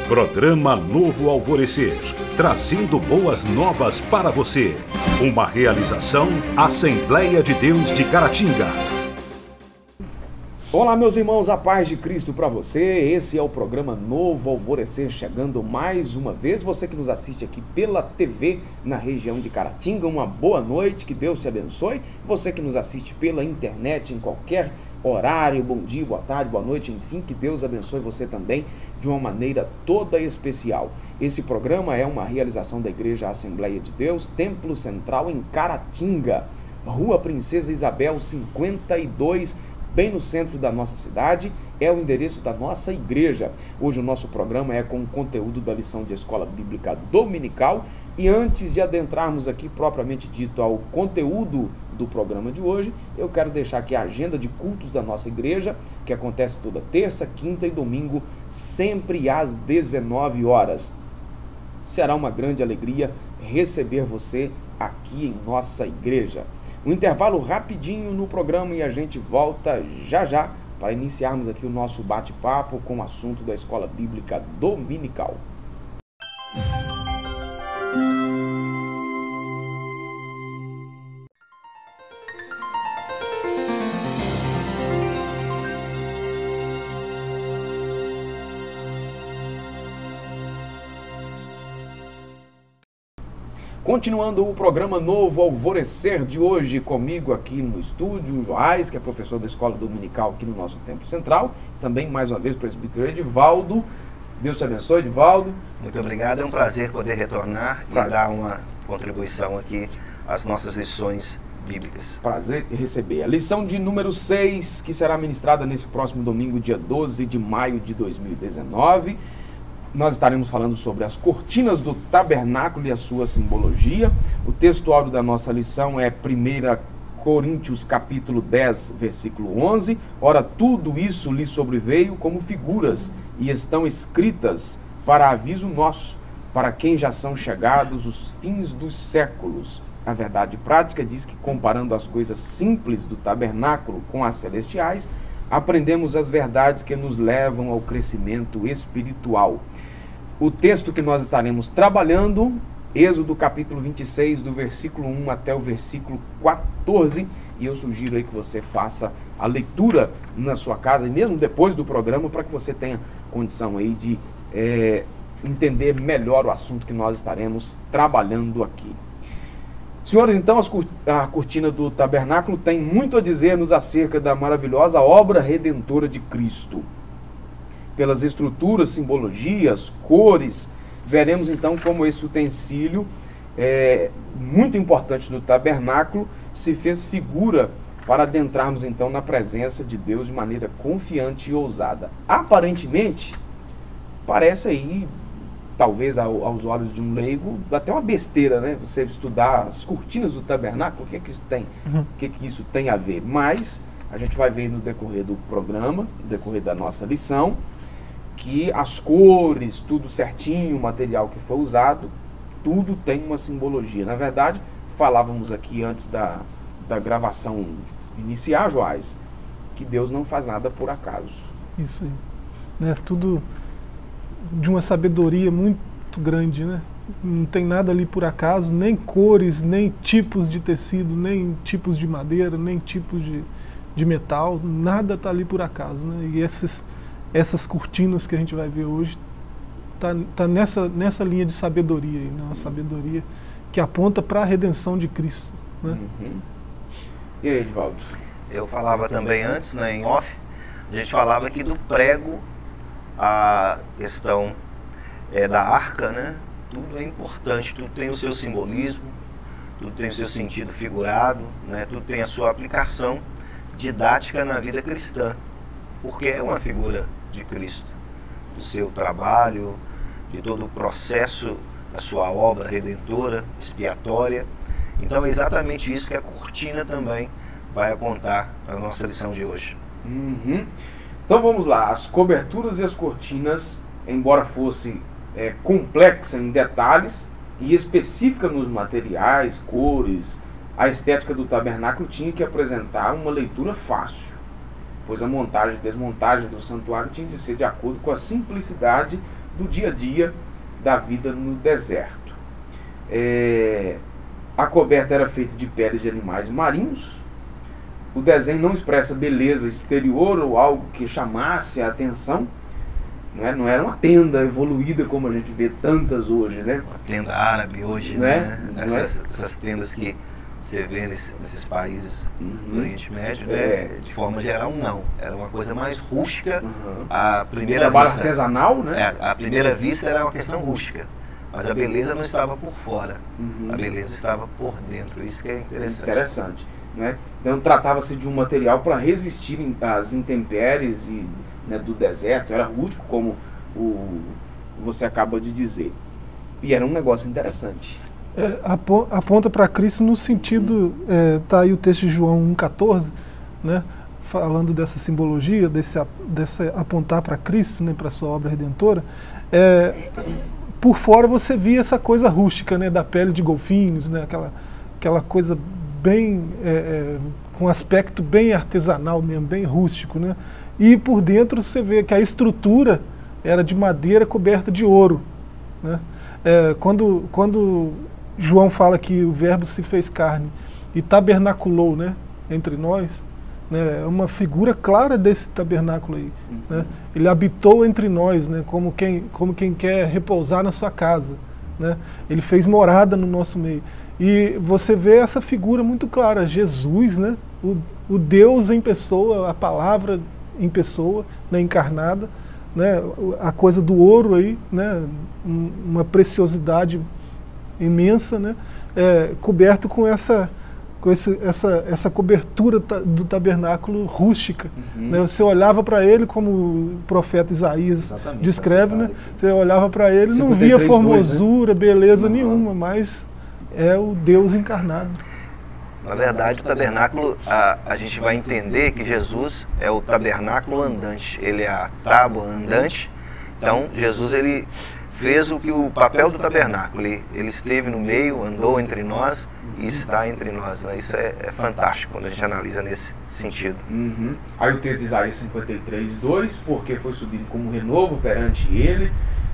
Programa Novo Alvorecer, trazendo boas novas para você. Uma realização Assembleia de Deus de Caratinga. Olá, meus irmãos, a paz de Cristo para você. Esse é o programa Novo Alvorecer, chegando mais uma vez. Você que nos assiste aqui pela TV na região de Caratinga, uma boa noite, que Deus te abençoe. Você que nos assiste pela internet em qualquer horário, bom dia, boa tarde, boa noite, enfim, que Deus abençoe você também de uma maneira toda especial. Esse programa é uma realização da Igreja Assembleia de Deus, Templo Central em Caratinga, Rua Princesa Isabel 52, bem no centro da nossa cidade, é o endereço da nossa igreja. Hoje o nosso programa é com o conteúdo da lição de Escola Bíblica Dominical. E antes de adentrarmos aqui propriamente dito ao conteúdo do programa de hoje, eu quero deixar aqui a agenda de cultos da nossa igreja, que acontece toda terça, quinta e domingo, sempre às 19 horas. Será uma grande alegria receber você aqui em nossa igreja. Um intervalo rapidinho no programa e a gente volta já já para iniciarmos aqui o nosso bate-papo com o assunto da Escola Bíblica Dominical. Continuando o programa Novo Alvorecer de hoje, comigo aqui no estúdio, o Joás, que é professor da Escola Dominical aqui no nosso Templo Central. Também, mais uma vez, o presbítero Edivaldo. Deus te abençoe, Edivaldo. Muito obrigado, é um prazer poder retornar e dar uma contribuição aqui às nossas lições bíblicas. Prazer em receber. A lição de número 6, que será ministrada nesse próximo domingo, dia 12 de maio de 2019. Nós estaremos falando sobre as cortinas do tabernáculo e a sua simbologia. O texto áudio da nossa lição é 1 Coríntios capítulo 10, versículo 11. Ora, tudo isso lhe sobreveio como figuras e estão escritas para aviso nosso, para quem já são chegados os fins dos séculos. A verdade prática diz que, comparando as coisas simples do tabernáculo com as celestiais, aprendemos as verdades que nos levam ao crescimento espiritual. O texto que nós estaremos trabalhando, Êxodo capítulo 26, do versículo 1 até o versículo 14, e eu sugiro aí que você faça a leitura na sua casa, e mesmo depois do programa, para que você tenha condição aí de entender melhor o assunto que nós estaremos trabalhando aqui. Senhores, então, a cortina do tabernáculo tem muito a dizer-nos acerca da maravilhosa obra redentora de Cristo. Pelas estruturas, simbologias, cores, veremos então como esse utensílio muito importante do tabernáculo se fez figura para adentrarmos então na presença de Deus de maneira confiante e ousada. Aparentemente, parece aí, talvez aos olhos de um leigo, até uma besteira, né? Você estudar as cortinas do tabernáculo, o que é que isso tem? O que é que isso tem a ver? Mas a gente vai ver no decorrer do programa, no decorrer da nossa lição, que as cores, tudo certinho, o material que foi usado, tudo tem uma simbologia. Na verdade, falávamos aqui antes da gravação iniciar, Joás, que Deus não faz nada por acaso. Isso aí. Né? Tudo de uma sabedoria muito grande, né? Não tem nada ali por acaso, nem cores, nem tipos de tecido, nem tipos de madeira, nem tipos de metal, nada está ali por acaso, né? E essas cortinas que a gente vai ver hoje tá nessa linha de sabedoria, né? Uma sabedoria que aponta para a redenção de Cristo, né? E aí, Edivaldo? Eu falava também antes, né, em off, a gente falava aqui do prego, a questão da arca, né? Tudo é importante, tudo tem o seu simbolismo, tudo tem o seu sentido figurado, né? Tudo tem a sua aplicação didática na vida cristã, porque é uma figura de Cristo, do seu trabalho, de todo o processo da sua obra redentora, expiatória. Então é exatamente isso que a cortina também vai apontar na nossa lição de hoje. Então vamos lá, as coberturas e as cortinas, embora fosse complexa em detalhes e específica nos materiais, cores, a estética do tabernáculo tinha que apresentar uma leitura fácil. pois a montagem e desmontagem do santuário tinha de ser de acordo com a simplicidade do dia a dia da vida no deserto. A coberta era feita de peles de animais marinhos. O desenho não expressa beleza exterior ou algo que chamasse a atenção. Não era uma tenda evoluída como a gente vê tantas hoje, né? Uma tenda árabe hoje, né? Essas tendas que você vê nesses países do Oriente Médio, né? De forma geral, não. Era uma coisa mais rústica. A primeira trabalho vista, artesanal, né? À primeira vista era uma questão rústica. Mas a beleza não estava por fora, a beleza estava por dentro, isso que é interessante. Né? Então tratava-se de um material para resistir às intempéries do deserto, era rústico, como você acaba de dizer. E era um negócio interessante. Aponta para Cristo no sentido, tá aí o texto de João 1,14, né? Falando dessa simbologia, desse apontar para Cristo, né? Para a sua obra redentora. Por fora você via essa coisa rústica, né, da pele de golfinhos, né, aquela coisa bem, com aspecto bem artesanal mesmo, bem rústico, né? E por dentro você vê que a estrutura era de madeira coberta de ouro, né? Quando João fala que o Verbo se fez carne e tabernaculou, né, entre nós, né, é uma figura clara desse tabernáculo aí, né? Ele habitou entre nós, né, como quem quer repousar na sua casa, né? Ele fez morada no nosso meio. E você vê essa figura muito clara, Jesus, né, o Deus em pessoa, a palavra em pessoa, né, encarnada, né, a coisa do ouro aí, né, uma preciosidade imensa, né, coberto com essa cobertura do tabernáculo rústica. Né? Você olhava para ele, como o profeta Isaías descreve, né? Você olhava para ele e não via formosura, 2, né? Beleza nenhuma, mas é o Deus encarnado. Na verdade, o tabernáculo, a gente vai entender que Jesus é o tabernáculo andante, ele é a tábua andante. Então, Jesus, ele fez o papel do tabernáculo, ele esteve no meio, andou entre nós e está entre nós, né? Isso é fantástico quando a gente analisa nesse sentido. Aí o texto de Isaías 53:2, porque foi subido como renovo perante ele,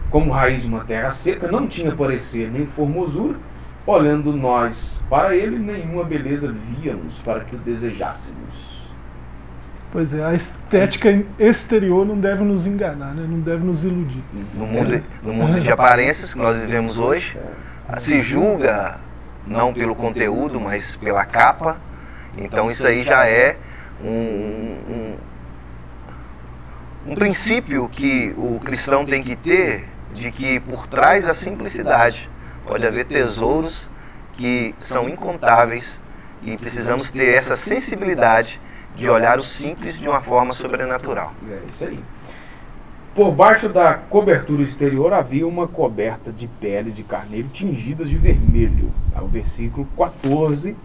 como raiz de uma terra seca, não tinha parecer nem formosura, olhando nós para ele, nenhuma beleza víamos para que o desejássemos. Pois é, a estética exterior não deve nos enganar, né? Não deve nos iludir. No mundo de aparências que nós vivemos hoje, se julga não pelo conteúdo, mas pela capa. Então isso aí já é um princípio que o cristão tem que ter, de que por trás da simplicidade pode haver tesouros que são incontáveis, e precisamos ter essa sensibilidade de olhar o simples de uma forma sobrenatural. É isso aí. Por baixo da cobertura exterior havia uma coberta de peles de carneiro tingidas de vermelho. O versículo 14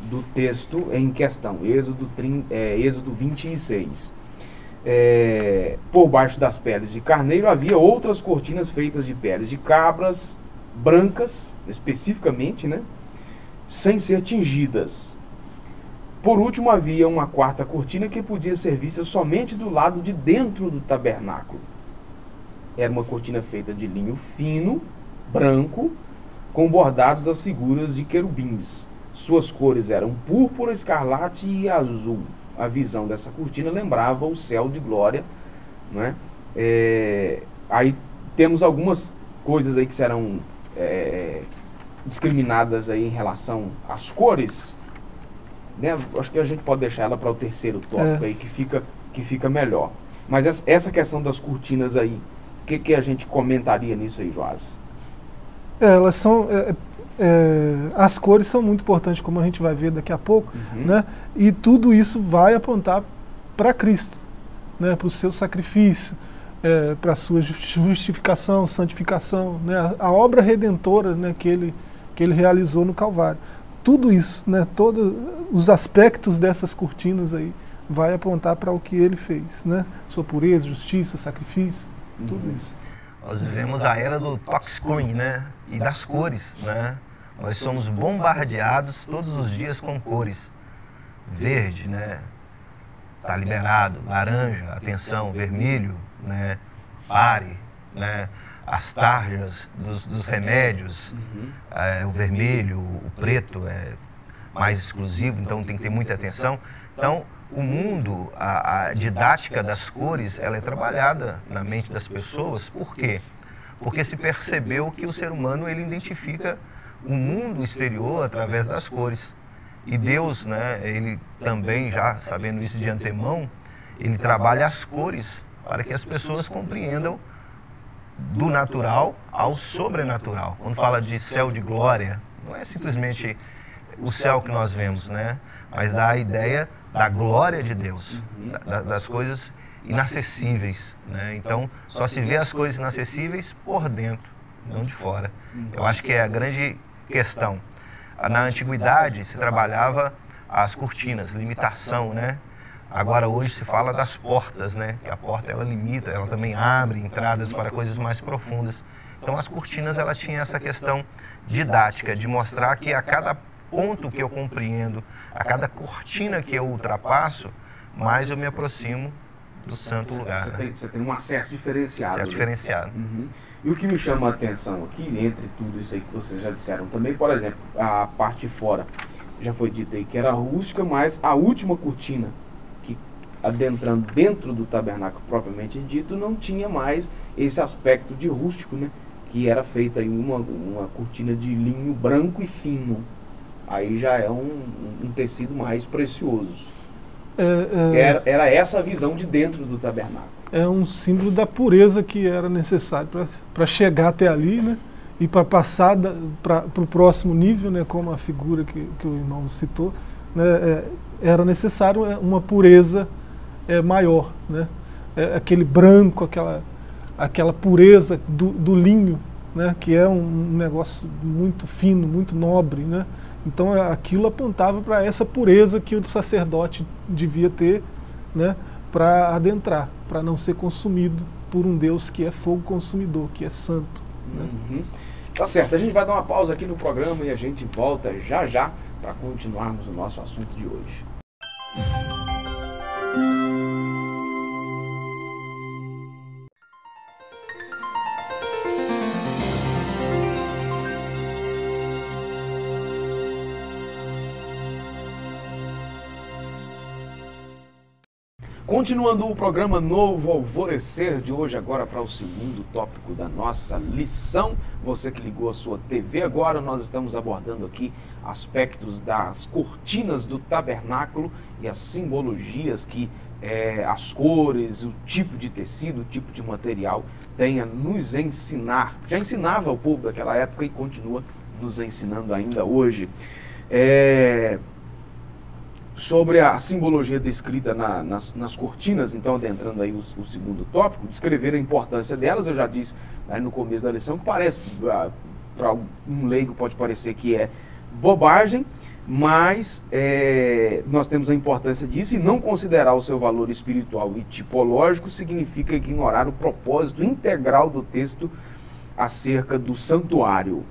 do texto em questão, Êxodo 26. Por baixo das peles de carneiro havia outras cortinas feitas de peles de cabras, brancas, especificamente, né, sem ser tingidas. Por último, havia uma quarta cortina que podia ser vista somente do lado de dentro do tabernáculo. Era uma cortina feita de linho fino, branco, com bordados das figuras de querubins. Suas cores eram púrpura, escarlate e azul. A visão dessa cortina lembrava o céu de glória, né? Aí temos algumas coisas aí que serão discriminadas aí em relação às cores, né? Acho que a gente pode deixar ela para o terceiro tópico aí, que fica melhor. Mas essa questão das cortinas aí, o que a gente comentaria nisso aí, Joás? Elas são... as cores são muito importantes, como a gente vai ver daqui a pouco, né? E tudo isso vai apontar para Cristo, né? Para o seu sacrifício, para a sua justificação, santificação, né? A obra redentora, né, que ele realizou no Calvário. Tudo isso, né, todos os aspectos dessas cortinas aí vai apontar para o que ele fez, né? Sua pureza, justiça, sacrifício, tudo isso. Nós vivemos a era do touchscreen, né? E das cores, né? Nós somos bombardeados todos os dias com cores. Verde, né? está liberado, laranja, atenção, vermelho, né, pare, né, as tarjas dos remédios, o vermelho, o preto é mais exclusivo, então tem que ter muita atenção. Então, o mundo, a didática das cores, ela é trabalhada na mente das pessoas. Por quê? Porque se percebeu que o ser humano, ele identifica o mundo exterior através das cores. E Deus, né, ele também, já sabendo isso de antemão, ele trabalha as cores para que as pessoas compreendam do natural ao sobrenatural. Quando fala de céu de glória, não é simplesmente o céu que nós vemos, né? Mas dá a ideia da glória de Deus, das coisas inacessíveis, né? Então, só se vê as coisas inacessíveis por dentro, não de fora. Eu acho que é a grande questão. Na antiguidade se trabalhava as cortinas, limitação, né? Agora hoje se fala das portas, né? Que a porta ela limita, ela também abre entradas para coisas mais profundas. Então as cortinas ela tinha essa questão didática de mostrar que a cada ponto que eu compreendo, a cada cortina que eu ultrapasso, mais eu me aproximo do santo lugar. Você tem um acesso diferenciado. Acesso diferenciado. E o que me chama a atenção aqui, entre tudo isso aí que vocês já disseram também, por exemplo, a parte de fora, já foi dito aí que era rústica, mas a última cortina, que adentrando dentro do tabernáculo propriamente dito, não tinha mais esse aspecto de rústico, né? Que era feita aí uma cortina de linho branco e fino. Aí já é um tecido mais precioso. Era essa a visão de dentro do tabernáculo. É um símbolo da pureza que era necessário para chegar até ali, né? E para passar para o próximo nível, né? Como a figura que o irmão citou, né? Era necessário uma pureza maior, né? Aquele branco, aquela pureza do linho, né? Que é um negócio muito fino, muito nobre, né? Então aquilo apontava para essa pureza que o sacerdote devia ter, né? Para adentrar, para não ser consumido por um Deus que é fogo consumidor, que é santo, né? Tá certo, a gente vai dar uma pausa aqui no programa e a gente volta já já para continuarmos o nosso assunto de hoje. Continuando o programa Novo Alvorecer de hoje, agora para o segundo tópico da nossa lição. Você que ligou a sua TV agora, nós estamos abordando aqui aspectos das cortinas do tabernáculo e as simbologias que as cores, o tipo de tecido, o tipo de material tem a nos ensinar. Já ensinava o povo daquela época e continua nos ensinando ainda hoje. Sobre a simbologia descrita nas cortinas, então adentrando aí o segundo tópico, descrever a importância delas. Eu já disse aí no começo da lição que parece, para um leigo pode parecer que é bobagem, mas nós temos a importância disso, e não considerar o seu valor espiritual e tipológico significa ignorar o propósito integral do texto acerca do santuário.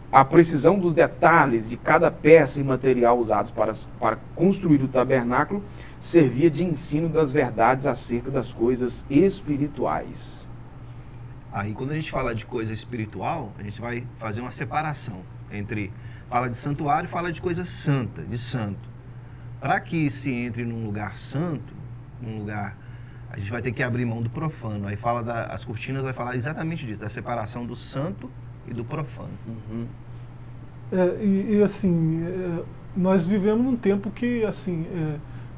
A precisão dos detalhes de cada peça e material usados para construir o tabernáculo servia de ensino das verdades acerca das coisas espirituais. Aí quando a gente fala de coisa espiritual, a gente vai fazer uma separação entre, fala de santuário e fala de coisa santa, de santo. Para que se entre num lugar santo, num lugar, a gente vai ter que abrir mão do profano. Aí fala as cortinas vai falar exatamente disso, da separação do santo e do profano. Nós vivemos num tempo que assim,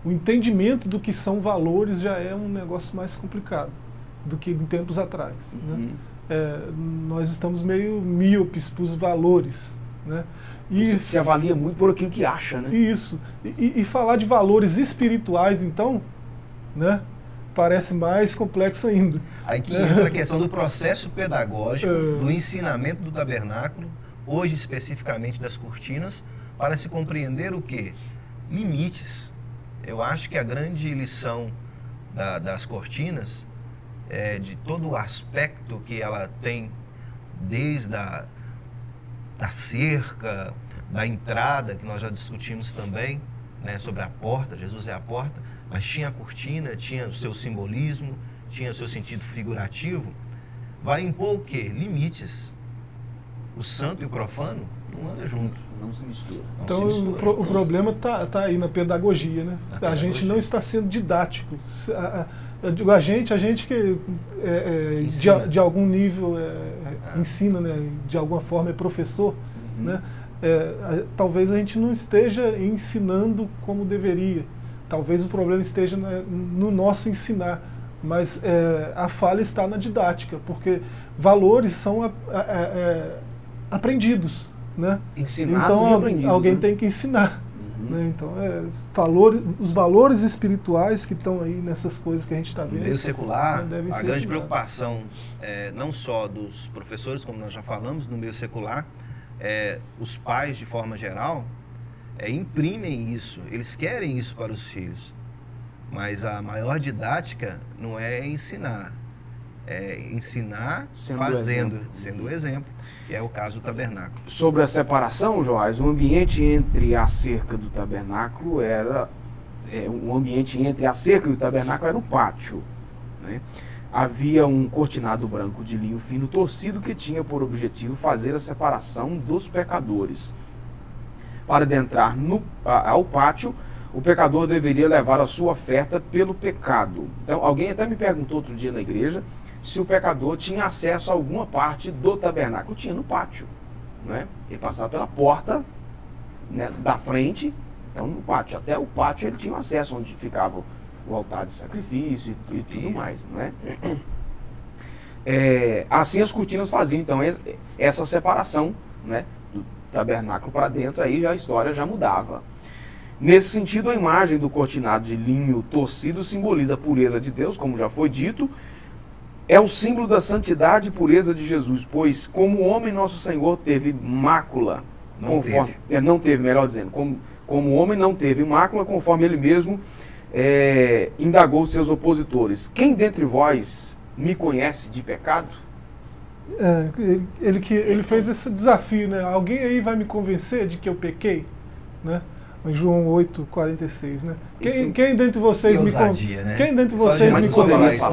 o entendimento do que são valores já é um negócio mais complicado do que em tempos atrás, né? Nós estamos meio míopes para os valores, né? E se avalia muito por aquilo que acha, né? Isso. E falar de valores espirituais, então, né? Parece mais complexo ainda. Aí que entra a questão do processo pedagógico, do ensinamento do tabernáculo, hoje especificamente das cortinas, para se compreender o quê? Limites. Eu acho que a grande lição das cortinas, de todo o aspecto que ela tem, desde da cerca, da entrada, que nós já discutimos também, né, sobre a porta, Jesus é a porta, mas tinha a cortina, tinha o seu simbolismo, tinha o seu sentido figurativo, vai impor o quê? Limites. O santo e o profano não andam junto. Não se mistura. Então o problema está aí na pedagogia, né? A gente não está sendo didático. Eu digo a gente que de algum nível ensina, né? De alguma forma é professor, né? Talvez a gente não esteja ensinando como deveria. Talvez o problema esteja no nosso ensinar. Mas a falha está na didática, porque valores são aprendidos, né? Ensinados então e aprendidos, alguém né? tem que ensinar. Né? Então os valores espirituais que estão aí nessas coisas que a gente está vendo. No meio secular, devem a ser grande ensinados. preocupação, não só dos professores, como nós já falamos, no meio secular, os pais, de forma geral, imprimem isso, eles querem isso para os filhos. Mas a maior didática não é ensinar, é ensinar sendo o exemplo, que é o caso do tabernáculo. Sobre a separação, Joás, o ambiente entre a cerca do tabernáculo era o pátio, né? Havia um cortinado branco de linho fino torcido que tinha por objetivo fazer a separação dos pecadores. Para adentrar ao pátio, o pecador deveria levar a sua oferta pelo pecado. Então, alguém até me perguntou outro dia na igreja se o pecador tinha acesso a alguma parte do tabernáculo. Tinha no pátio, né? Ele passava pela porta, né, da frente, então no pátio. Até o pátio ele tinha acesso, onde ficava o altar de sacrifício e tudo mais, né? Assim as cortinas faziam, então, essa separação, né, do tabernáculo para dentro, aí a história já mudava. Nesse sentido, a imagem do cortinado de linho torcido simboliza a pureza de Deus, como já foi dito. É o símbolo da santidade e pureza de Jesus, pois como homem nosso Senhor teve mácula, não teve, melhor dizendo, como homem não teve mácula, conforme ele mesmo indagou os seus opositores. Quem dentre vós me conhece de pecado? Ele fez esse desafio, né? Alguém aí vai me convencer de que eu pequei, né? Em João 8:46, né? Quem dentre vocês me convence? Né? Quem dentre vocês me convence?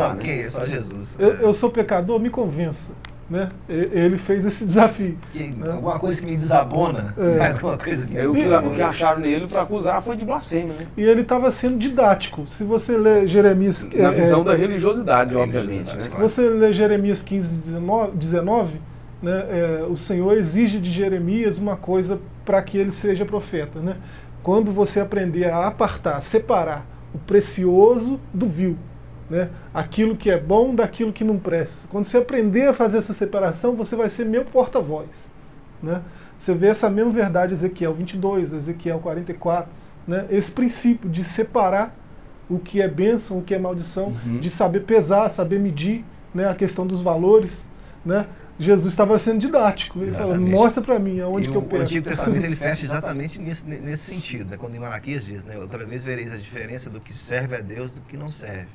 Só Jesus. Eu sou pecador, me convença, né? Ele fez esse desafio. Né? Alguma coisa que me desabona, alguma coisa que o que acharam nele para acusar foi de blasfêmia, né? E ele estava sendo didático. Se você ler Jeremias... Na visão da religiosidade, obviamente. Né? Se você ler Jeremias 15:19, né, o Senhor exige de Jeremias uma coisa para que ele seja profeta, né? Quando você aprender a apartar, separar o precioso do vil, né? Aquilo que é bom daquilo que não presta. Quando você aprender a fazer essa separação, você vai ser meu porta-voz, né? Você vê essa mesma verdade em Ezequiel 22, Ezequiel 44, né? Esse princípio de separar o que é bênção, o que é maldição, de saber pesar, saber medir, né? A questão dos valores, né? Jesus estava sendo didático. Ele falou, mostra para mim aonde que eu pego. O Antigo Testamento ele fecha exatamente nesse sentido, né? Quando em Malaquias diz, né? Outra vez vereis a diferença do que serve a Deus do que não serve,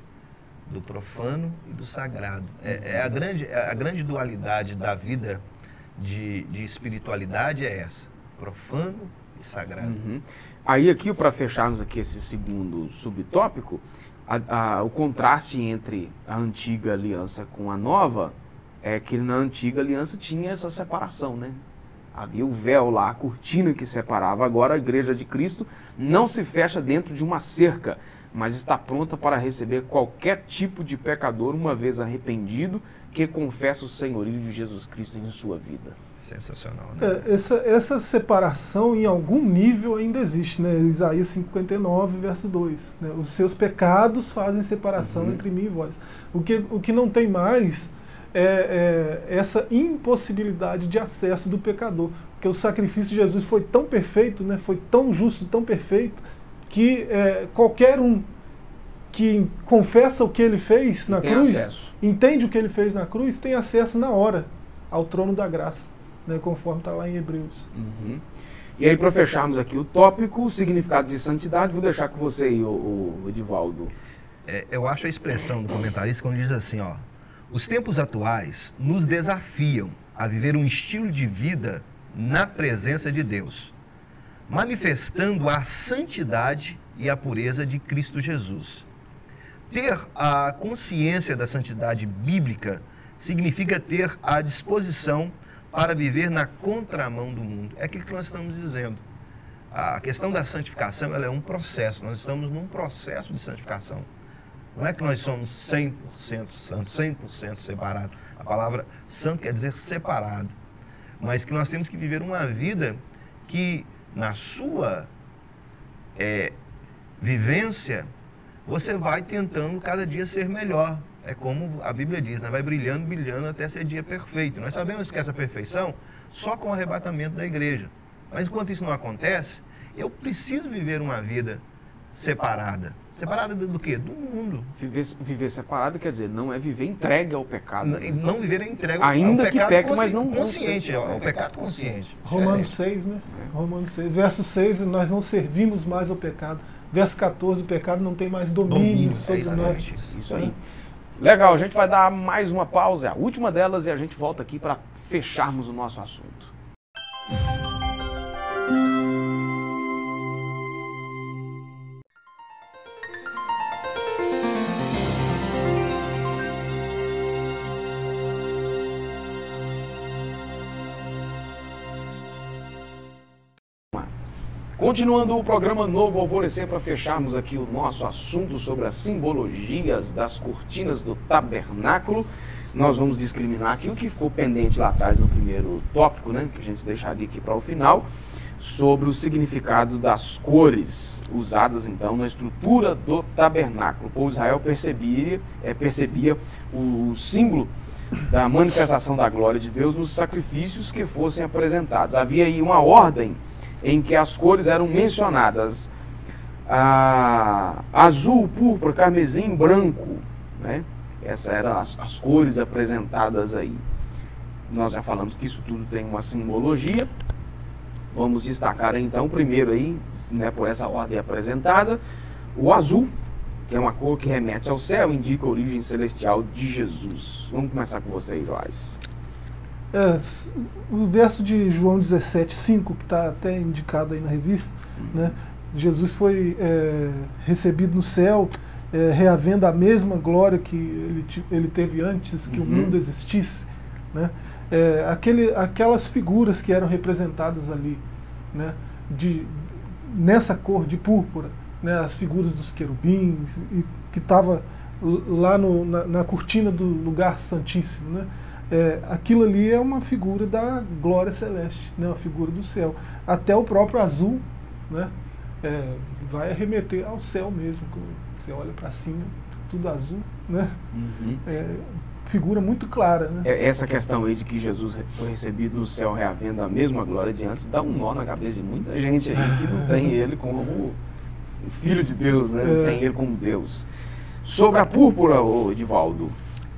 do profano e do sagrado. A grande dualidade da vida de espiritualidade é essa, profano e sagrado. Aí aqui, para fecharmos aqui esse segundo subtópico, o contraste entre a antiga aliança com a nova é que na antiga aliança tinha essa separação, né? Havia o véu lá, a cortina que separava. Agora a igreja de Cristo não se fecha dentro de uma cerca, mas está pronta para receber qualquer tipo de pecador, uma vez arrependido, que confessa o senhorio de Jesus Cristo em sua vida. Sensacional, né? Essa separação em algum nível ainda existe, né? Isaías 59, verso 2. Né? Os seus pecados fazem separação entre mim e vós. O que não tem mais essa impossibilidade de acesso do pecador. Porque o sacrifício de Jesus foi tão perfeito, né? Foi tão justo, tão perfeito, que qualquer um que confessa o que ele fez na cruz, entende o que ele fez na cruz, tem acesso na hora ao trono da graça, né? Conforme está lá em Hebreus. E aí, para fecharmos aqui o tópico, o significado de santidade, vou deixar com você aí, o Edivaldo. Eu acho a expressão do comentarista quando diz assim, ó: os tempos atuais nos desafiam a viver um estilo de vida na presença de Deus, manifestando a santidade e a pureza de Cristo Jesus. Ter a consciência da santidade bíblica significa ter a disposição para viver na contramão do mundo. É aquilo que nós estamos dizendo. A questão da santificação, ela é um processo. Nós estamos num processo de santificação. Não é que nós somos 100% santos, 100% separados. A palavra santo quer dizer separado. Mas que nós temos que viver uma vida que, na sua vivência, você vai tentando cada dia ser melhor. É como a Bíblia diz, né? Vai brilhando, brilhando até ser dia perfeito. Nós sabemos que essa perfeição só com o arrebatamento da igreja. Mas enquanto isso não acontece, eu preciso viver uma vida separada. Separada do quê? Do mundo. Viver separado quer dizer, não é viver entregue ao pecado. Não viver entregue ainda ao pecado. Ainda que peque, mas não consciente. É o pecado consciente. Romanos 6, né? Romanos 6. Verso 6, nós não servimos mais ao pecado. Verso 14, o pecado não tem mais domínio sobre nós. Isso aí. Legal, a gente vai dar mais uma pausa, a última delas, e a gente volta aqui para fecharmos o nosso assunto. Continuando o programa Novo Alvorecer, para fecharmos aqui o nosso assunto sobre as simbologias das cortinas do tabernáculo, nós vamos discriminar aqui o que ficou pendente lá atrás no primeiro tópico, né, que a gente deixaria aqui para o final, sobre o significado das cores usadas então na estrutura do tabernáculo. O povo de Israel percebia o símbolo da manifestação da glória de Deus nos sacrifícios que fossem apresentados. Havia aí uma ordem em que as cores eram mencionadas: azul, púrpura, carmesim, branco, né? Essas eram as cores apresentadas aí. Nós já falamos que isso tudo tem uma simbologia. Vamos destacar então primeiro aí, né, por essa ordem apresentada, o azul, que é uma cor que remete ao céu, indica a origem celestial de Jesus. Vamos começar com você, Joás. O verso de João 17:5, que está até indicado aí na revista, né? Jesus foi recebido no céu, reavendo a mesma glória que ele teve antes que o mundo existisse, né? Aquelas figuras que eram representadas ali, né? Nessa cor de púrpura, né? As figuras dos querubins, que estava lá na cortina do lugar santíssimo, né? Aquilo ali é uma figura da glória celeste, né? Uma figura do céu. Até o próprio azul, né? Vai remeter ao céu mesmo. Quando você olha para cima, tudo azul, né? Figura muito clara, né? Essa questão aí de que Jesus foi recebido no céu reavendo a mesma glória de antes dá um nó na cabeça de muita gente aí que não tem ele como o Filho de Deus, né? Não tem ele como Deus. Sobre a púrpura, Edivaldo.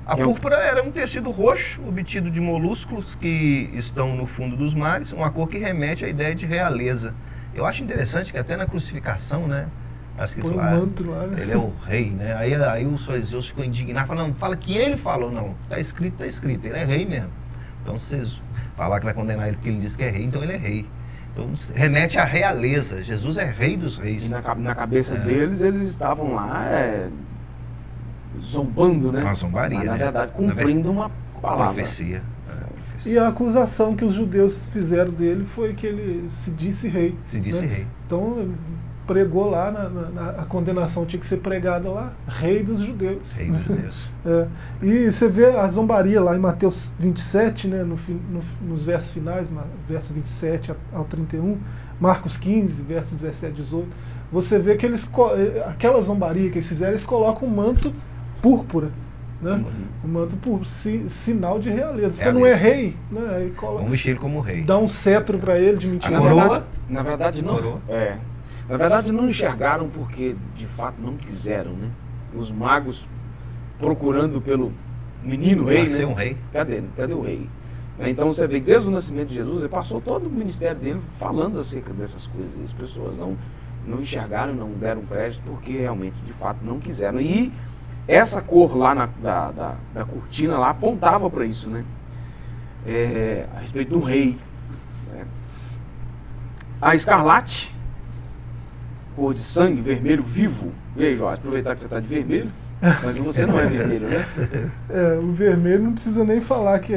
A púrpura era um tecido roxo obtido de moluscos que estão no fundo dos mares, uma cor que remete à ideia de realeza. Eu acho interessante que até na crucificação, né? Põe um manto lá, né? Ele é o rei, né? Aí os fariseus ficam indignados, falando, não, fala que ele falou, não, está escrito, ele é rei mesmo. Então se vocês falar que vai condenar ele porque ele disse que é rei, então ele é rei. Então remete à realeza, Jesus é rei dos reis. E na cabeça deles, eles estavam lá zombando, né? Uma zombaria, mas, na né? verdade, cumprindo uma palavra. Profecia. E a acusação que os judeus fizeram dele foi que ele se disse rei. Se disse rei. Então, pregou lá, a condenação tinha que ser pregada lá, rei dos judeus. Rei dos judeus. E você vê a zombaria lá em Mateus 27, né, nos versos finais, verso 27 ao 31, Marcos 15, versos 17 e 18, você vê que aquela zombaria que eles fizeram, eles colocam um manto púrpura, né? Um manto púrpura, sinal de realeza. Você não é rei, né? Aí vamos vestir ele como rei. Dá um cetro para ele de mentira. Na verdade não. Na verdade não enxergaram porque de fato não quiseram, né? Os magos procurando pelo menino rei, ser né? Um rei. Cadê o rei? Então você vê que desde o nascimento de Jesus, ele passou todo o ministério dele falando acerca dessas coisas. E as pessoas não enxergaram, não deram crédito porque realmente de fato não quiseram. E essa cor lá da cortina lá apontava para isso, né? A respeito do rei. A escarlate, cor de sangue, vermelho vivo. E aí, Jorge, aproveitar que você está de vermelho, mas você não é vermelho, né? O vermelho não precisa nem falar que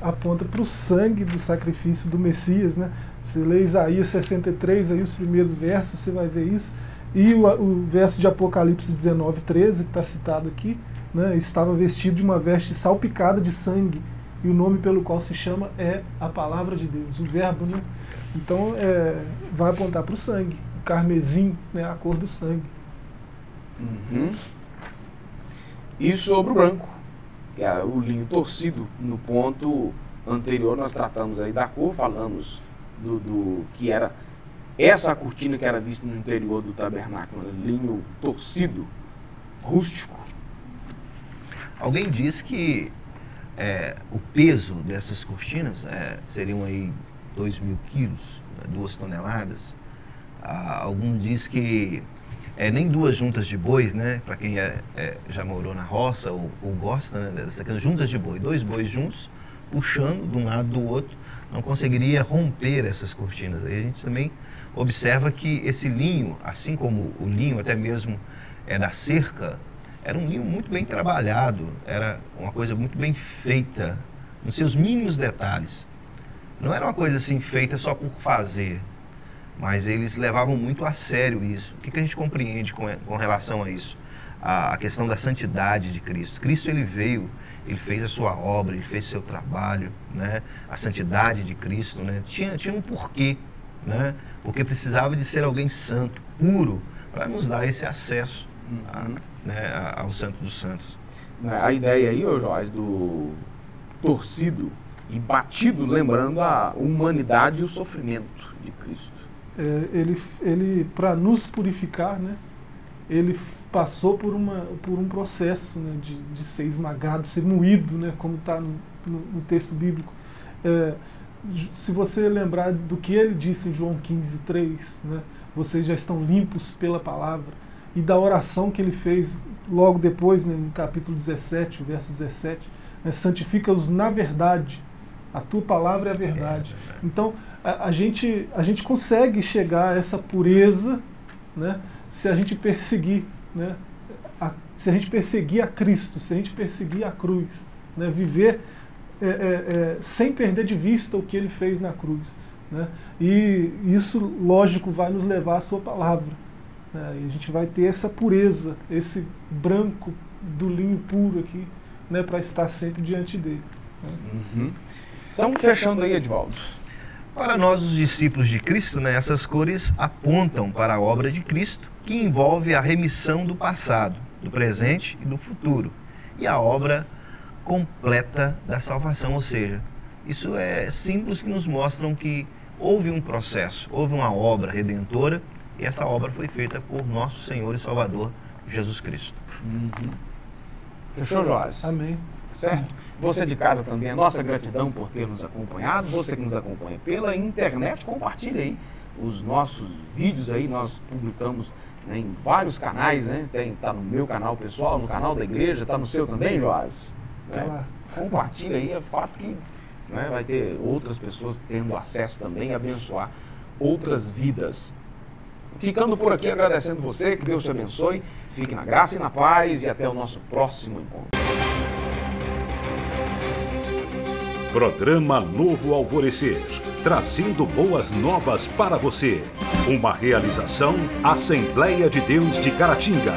aponta para o sangue do sacrifício do Messias, né? Você lê Isaías 63, aí os primeiros versos, você vai ver isso. E o verso de Apocalipse 19, 13, que está citado aqui, né? Estava vestido de uma veste salpicada de sangue, e o nome pelo qual se chama é a palavra de Deus, o verbo, né? Então vai apontar para o sangue, o carmesim, né? A cor do sangue. Uhum. E sobre o branco, que é o linho torcido. No ponto anterior nós tratamos aí da cor, falamos do que era essa cortina que era vista no interior do tabernáculo, linho torcido, rústico. Alguém diz que o peso dessas cortinas seriam aí 2.000 quilos, 2 toneladas. Algum diz que nem 2 juntas de bois, né? Para quem já morou na roça ou gosta, né, dessas juntas de boi, 2 bois juntos, puxando de um lado do outro, não conseguiria romper essas cortinas. Aí a gente também observa que esse linho, assim como o linho até mesmo da cerca, era um linho muito bem trabalhado, era uma coisa muito bem feita, nos seus mínimos detalhes. Não era uma coisa assim feita só por fazer, mas eles levavam muito a sério isso. O que a gente compreende com relação a isso? A questão da santidade de Cristo. Cristo, ele veio, ele fez a sua obra, ele fez o seu trabalho, né? A santidade de Cristo, né? Tinha um porquê, né? Porque precisava de ser alguém santo, puro, para nos dar esse acesso ao Santo dos Santos. A ideia aí, Jorge, do torcido e batido, lembrando a humanidade e o sofrimento de Cristo. Ele para nos purificar, né, ele passou por um processo, né, de ser esmagado, ser moído, né, como está no texto bíblico. Se você lembrar do que ele disse em João 15:3, né, vocês já estão limpos pela palavra, e da oração que ele fez logo depois, né, no capítulo 17, verso 17, né, santifica-os na verdade, a tua palavra é a verdade. Então, a gente consegue chegar a essa pureza, né, se a gente perseguir, né, se a gente perseguir a Cristo, se a gente perseguir a cruz, né, viver sem perder de vista o que ele fez na cruz, né, e isso, lógico, vai nos levar à sua palavra, né, e a gente vai ter essa pureza, esse branco do linho puro aqui, né, para estar sempre diante dele, né. Uhum. Então, fechando aí, Edvaldo. Para nós, os discípulos de Cristo, né, essas cores apontam para a obra de Cristo, que envolve a remissão do passado, do presente e do futuro, e a obra completa da salvação, ou seja, isso é símbolos que nos mostram que houve um processo, houve uma obra redentora, e essa obra foi feita por nosso Senhor e Salvador, Jesus Cristo. Uhum. Fechou, Jorge? Amém. Certo? Você de casa também, a nossa gratidão por ter nos acompanhado. Você que nos acompanha pela internet, compartilhe aí os nossos vídeos aí, nós publicamos, né, em vários canais, né? Tá no meu canal pessoal, no canal da igreja, tá no seu também, Joás? Tá lá. Compartilha aí, é fato que, né, vai ter outras pessoas tendo acesso também e abençoar outras vidas. Ficando por aqui, agradecendo você, que Deus te abençoe, fique na graça e na paz e até o nosso próximo encontro. Programa Novo Alvorecer, trazendo boas novas para você. Uma realização Assembleia de Deus de Caratinga.